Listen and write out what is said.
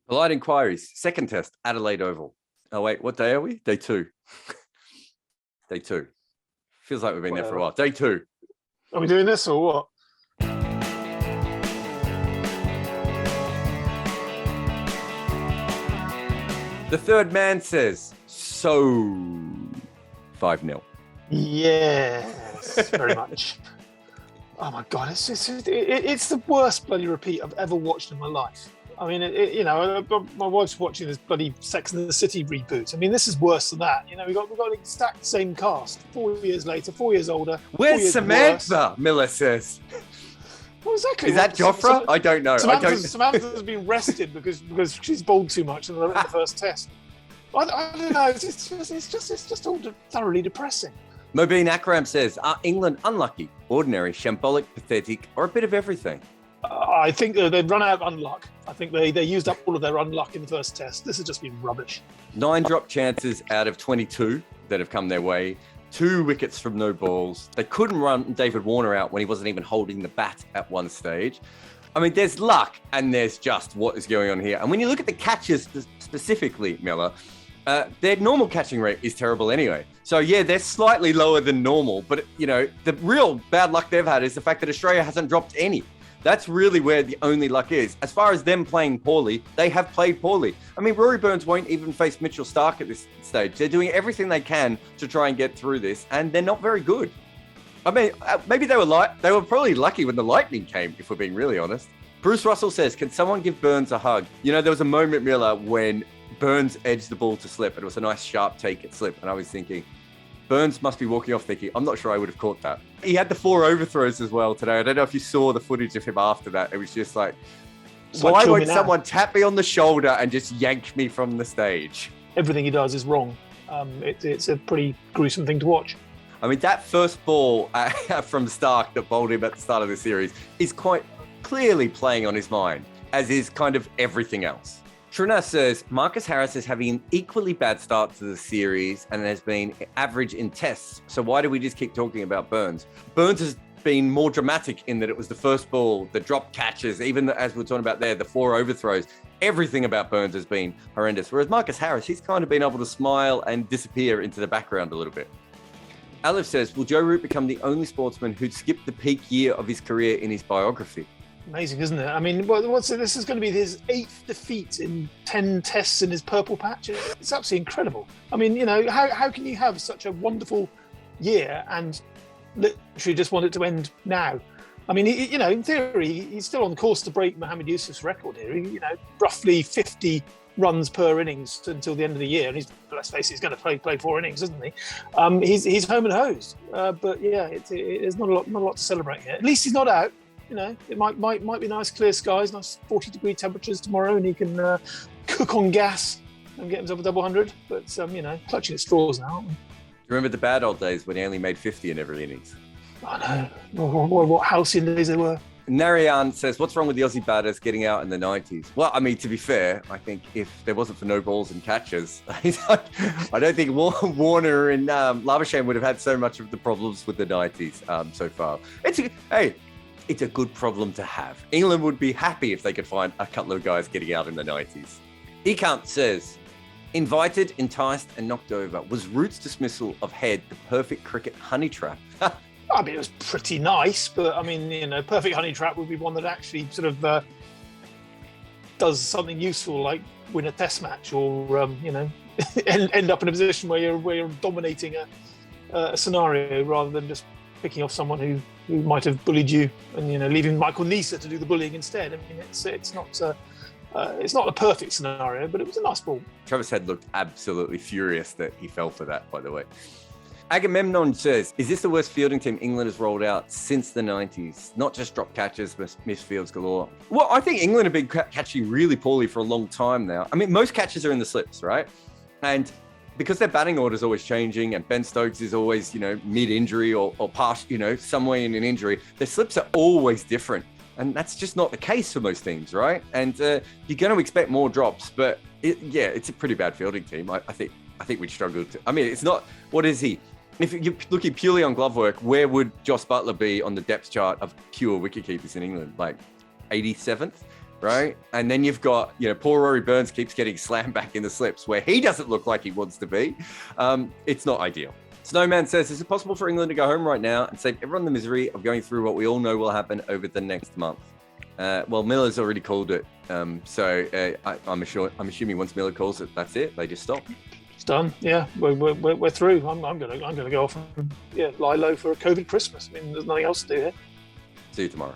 Polite inquiries. Second test, Adelaide Oval. Oh, wait, what day are we? Day 2. Day 2. Feels like we've been there for a while. Day 2. Are we doing this or what? The third man says, so 5-0. Yes, very much. Oh my God, it's the worst bloody repeat I've ever watched in my life. I mean, my wife's watching this bloody Sex and the City reboot. I mean, this is worse than that. You know, we got the exact same cast. 4 years later, 4 years older. Where's Samantha? Worse. Miller says. Well, exactly. Is that Joffre? I don't know. Samantha's been rested because she's bowled too much in the first test. I don't know. It's just all thoroughly depressing. Mobeen Akram says, are England unlucky, ordinary, shambolic, pathetic, or a bit of everything? I think they've run out of unluck. I think they used up all of their unluck in the first test. This has just been rubbish. 9 drop chances out of 22 that have come their way. 2 wickets from no balls. They couldn't run David Warner out when he wasn't even holding the bat at one stage. I mean, there's luck and there's just what is going on here. And when you look at the catches specifically, Miller, their normal catching rate is terrible anyway. So yeah, they're slightly lower than normal, but you know, the real bad luck they've had is the fact that Australia hasn't dropped any. That's really where the only luck is. As far as them playing poorly, they have played poorly. I mean, Rory Burns won't even face Mitchell Starc at this stage. They're doing everything they can to try and get through this, and they're not very good. I mean, maybe they were probably lucky when the lightning came, if we're being really honest. Bruce Russell says, can someone give Burns a hug? You know, there was a moment, Miller, when Burns edged the ball to slip, and it was a nice sharp take at slip, and I was thinking, Burns must be walking off thinking, I'm not sure I would have caught that. He had the 4 overthrows as well today. I don't know if you saw the footage of him after that. It was just like, why won't someone tap me on the shoulder and just yank me from the stage? Everything he does is wrong. It's a pretty gruesome thing to watch. I mean, that first ball from Starc that bowled him at the start of the series is quite clearly playing on his mind, as is kind of everything else. Trina says, Marcus Harris is having an equally bad start to the series and has been average in tests. So why do we just keep talking about Burns? Burns has been more dramatic in that it was the first ball, the drop catches, even as we're talking about there, the 4 overthrows. Everything about Burns has been horrendous. Whereas Marcus Harris, he's kind of been able to smile and disappear into the background a little bit. Aleph says, will Joe Root become the only sportsman who'd skipped the peak year of his career in his biography? Amazing, isn't it? I mean, this is going to be his 8th defeat in 10 tests in his purple patch. It's absolutely incredible. I mean, you know, how can you have such a wonderful year and literally just want it to end now? I mean, in theory, he's still on course to break Mohammed Yusuf's record here. Roughly 50 runs per innings until the end of the year. And let's face it, he's going to play 4 innings, isn't he? He's home and hosed. But yeah, there's not a lot to celebrate here. At least he's not out. You know, it might be nice clear skies, nice 40-degree temperatures tomorrow, and he can cook on gas and get himself a double 100. But clutching at straws now, aren't we? Remember the bad old days when he only made 50 in every innings? I know. What halcyon days they were. Narayan says, what's wrong with the Aussie batters getting out in the 90s? Well, I mean, to be fair, I think if there wasn't for no balls and catches, I don't think Warner and Labuschagne would have had so much of the problems with the 90s so far. It's a good problem to have. England would be happy if they could find a couple of guys getting out in the 90s. Ekant says, invited, enticed, and knocked over. Was Root's dismissal of Head the perfect cricket honey trap? I mean, it was pretty nice, but I mean, perfect honey trap would be one that actually sort of does something useful, like win a test match or, end up in a position where you're dominating a scenario rather than just picking off someone who might have bullied you and leaving Michael Neser to do the bullying instead. I mean, it's not a perfect scenario, but it was a nice ball. Travis Head looked absolutely furious that he fell for that, by the way. Agamemnon says, is this the worst fielding team England has rolled out since the 90s? Not just drop catches, but missed fields galore. Well, I think England have been catching really poorly for a long time now. I mean, most catches are in the slips, right? And because their batting order is always changing and Ben Stokes is always, mid-injury or past, somewhere in an injury, their slips are always different. And that's just not the case for most teams, right? And you're going to expect more drops, but it's a pretty bad fielding team. I think we'd struggle to. I mean, it's not, what is he? If you're looking purely on glove work, where would Joss Butler be on the depth chart of pure wicketkeepers in England? Like 87th? right? And then you've got, poor Rory Burns keeps getting slammed back in the slips where he doesn't look like he wants to be. It's not ideal. Snowman says, is it possible for England to go home right now and save everyone the misery of going through what we all know will happen over the next month? Well, Miller's already called it. I'm assuming once Miller calls it, that's it. They just stop. It's done. Yeah, we're through. I'm gonna go off and lie low for a COVID Christmas. I mean, there's nothing else to do here. See you tomorrow.